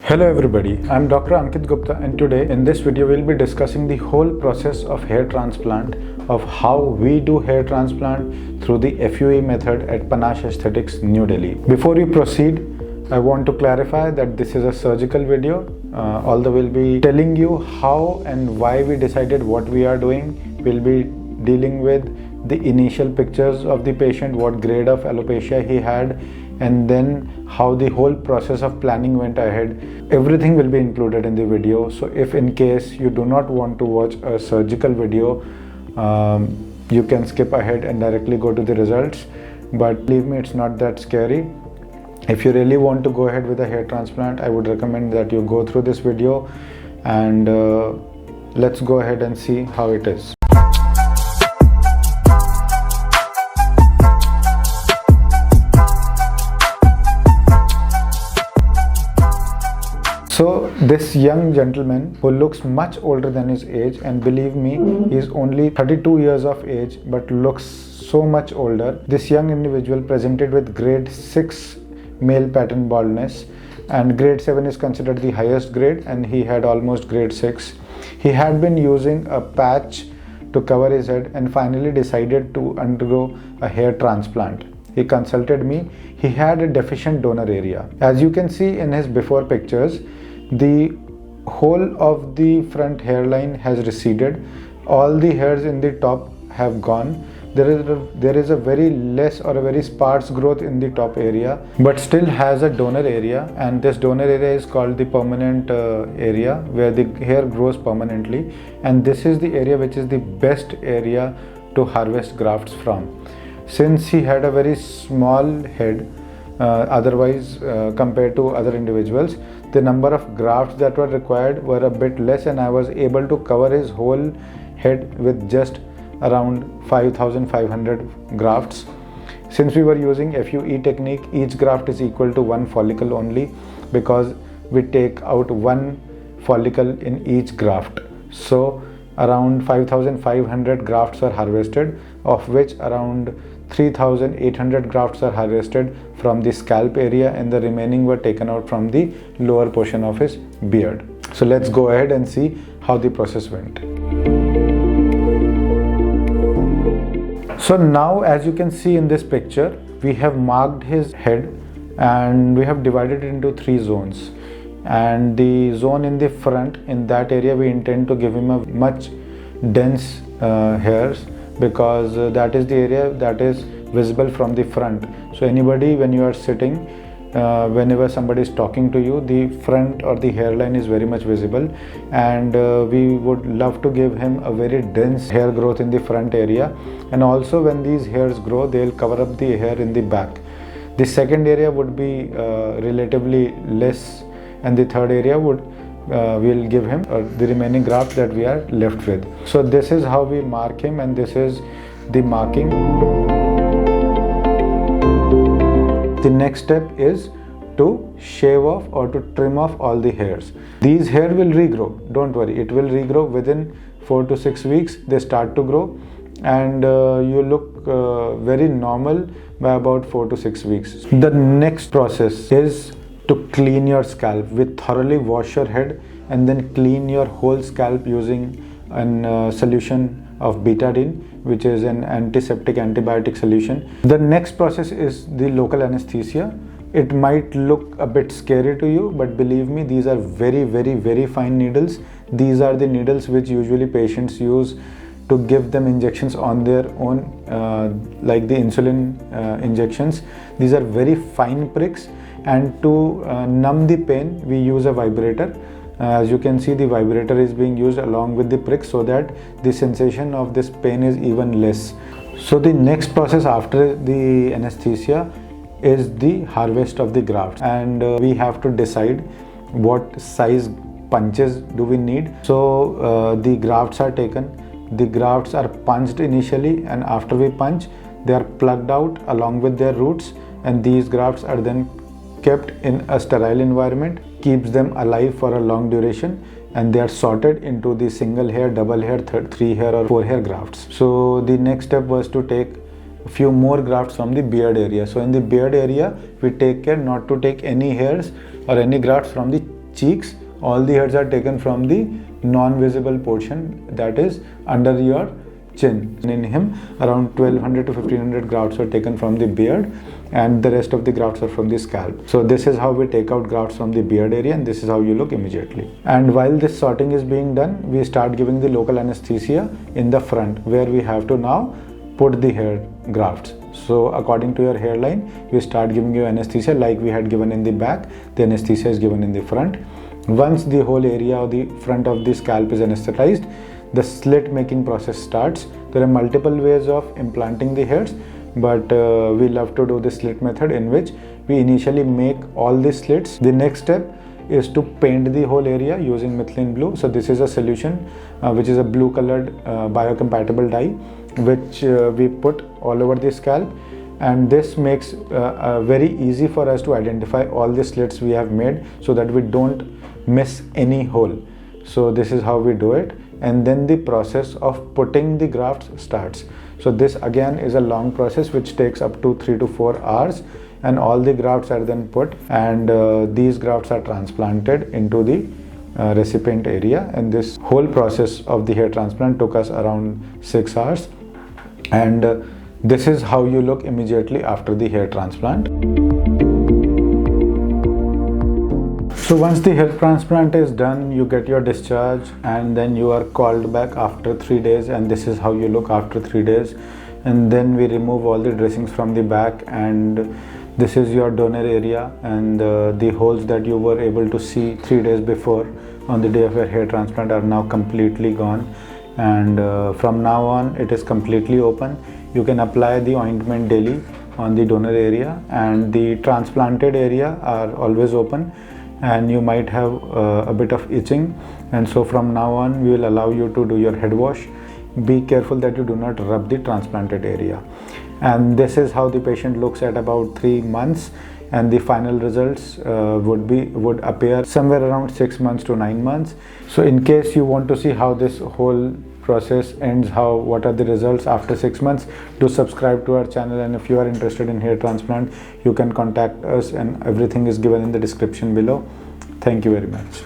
Hello everybody, I'm Dr. Ankit Gupta, and today in this video we'll be discussing the whole process of hair transplant, of how we do hair transplant through the FUE method at Panache Aesthetics, New Delhi. Before we proceed, I want to clarify that this is a surgical video, although we'll be telling you how and why we decided what we are doing. We'll be dealing with the initial pictures of the patient, what grade of alopecia he had, and then how the whole process of planning went ahead. Everything will be included in the video. So if in case you do not want to watch a surgical video, you can skip ahead and directly go to the results. But believe me, it's not that scary. If you really want to go ahead with a hair transplant, I would recommend that you go through this video, and let's go ahead and see how it is. So this young gentleman who looks much older than his age, and believe me, he is only 32 years of age but looks so much older. This young individual presented with grade 6 male pattern baldness, and grade 7 is considered the highest grade, and he had almost grade 6. He had been using a patch to cover his head and finally decided to undergo a hair transplant. He consulted me. He had a deficient donor area. As you can see in his before pictures, the whole of the front hairline has receded. All the hairs in the top have gone. There is a very less or a very sparse growth in the top area, but still has a donor area, and this donor area is called the permanent area, where the hair grows permanently, and this is the area which is the best area to harvest grafts from. Since he had a very small head, otherwise compared to other individuals, the number of grafts that were required were a bit less, and I was able to cover his whole head with just around 5,500 grafts. Since we were using FUE technique, each graft is equal to one follicle only, because we take out one follicle in each graft. So around 5,500 grafts are harvested, of which around 3,800 grafts are harvested from the scalp area, and the remaining were taken out from the lower portion of his beard. So let's go ahead and see how the process went. So now, as you can see in this picture, we have marked his head and we have divided it into 3 zones. And the zone in the front, in that area we intend to give him a much dense hairs, because that is the area that is visible from the front. So anybody, when you are sitting, whenever somebody is talking to you, the front or the hairline is very much visible, and we would love to give him a very dense hair growth in the front area. And also when these hairs grow, they will cover up the hair in the back. The second area would be relatively less, and the third area would we'll give him the remaining graft that we are left with. So this is how we mark him, and this is the marking. The next step is to shave off or to trim off all the hairs. These hair will regrow, don't worry, it will regrow within 4 to 6 weeks. They start to grow, and you look very normal by about 4 to 6 weeks. The next process is to clean your scalp. We thoroughly wash your head and then clean your whole scalp using a solution of betadine, which is an antiseptic antibiotic solution. The next process is the local anesthesia. It might look a bit scary to you, but believe me, these are very, very, very fine needles. These are the needles which usually patients use to give them injections on their own, like the insulin injections. These are very fine pricks, and to numb the pain, we use a vibrator. As you can see, the vibrator is being used along with the prick, so that the sensation of this pain is even less. So the next process after the anesthesia is the harvest of the grafts, and we have to decide what size punches do we need. So the grafts are taken. The grafts are punched initially, and after we punch, they are plugged out along with their roots, and these grafts are then kept in a sterile environment, keeps them alive for a long duration, and they are sorted into the single hair, double hair, 3 hair or 4 hair grafts. So the next step was to take a few more grafts from the beard area. So in the beard area, we take care not to take any hairs or any grafts from the cheeks, all the hairs are taken from the non-visible portion, that is under your chin. In him, around 1200 to 1500 grafts were taken from the beard, and the rest of the grafts are from the scalp. So this is how we take out grafts from the beard area, and this is how you look immediately. And while this sorting is being done, we start giving the local anesthesia in the front, where we have to now put the hair grafts. So according to your hairline, we start giving you anesthesia like we had given in the back. The anesthesia is given in the front. Once the whole area of the front of the scalp is anesthetized, the slit making process starts. There are multiple ways of implanting the hairs, but we love to do the slit method, in which we initially make all the slits. The next step is to paint the whole area using methylene blue. So this is a solution which is a blue colored biocompatible dye, which we put all over the scalp, and this makes very easy for us to identify all the slits we have made, so that we don't miss any hole. So this is how we do it, and then the process of putting the grafts starts. So this again is a long process which takes up to 3 to 4 hours, and all the grafts are then put, and these grafts are transplanted into the recipient area. And this whole process of the hair transplant took us around 6 hours, and this is how you look immediately after the hair transplant. So once the hair transplant is done, you get your discharge, and then you are called back after 3 days, and this is how you look after 3 days. And then we remove all the dressings from the back, and this is your donor area, and the holes that you were able to see 3 days before on the day of your hair transplant are now completely gone, and from now on it is completely open. You can apply the ointment daily on the donor area, and the transplanted area are always open, and you might have a bit of itching, and so from now on we will allow you to do your head wash. Be careful that you do not rub the transplanted area. And this is how the patient looks at about 3 months, and the final results would appear somewhere around 6 months to 9 months. So in case you want to see how this whole process ends, what are the results after 6 months, do subscribe to our channel. And if you are interested in hair transplant, you can contact us, and everything is given in the description below. Thank you very much.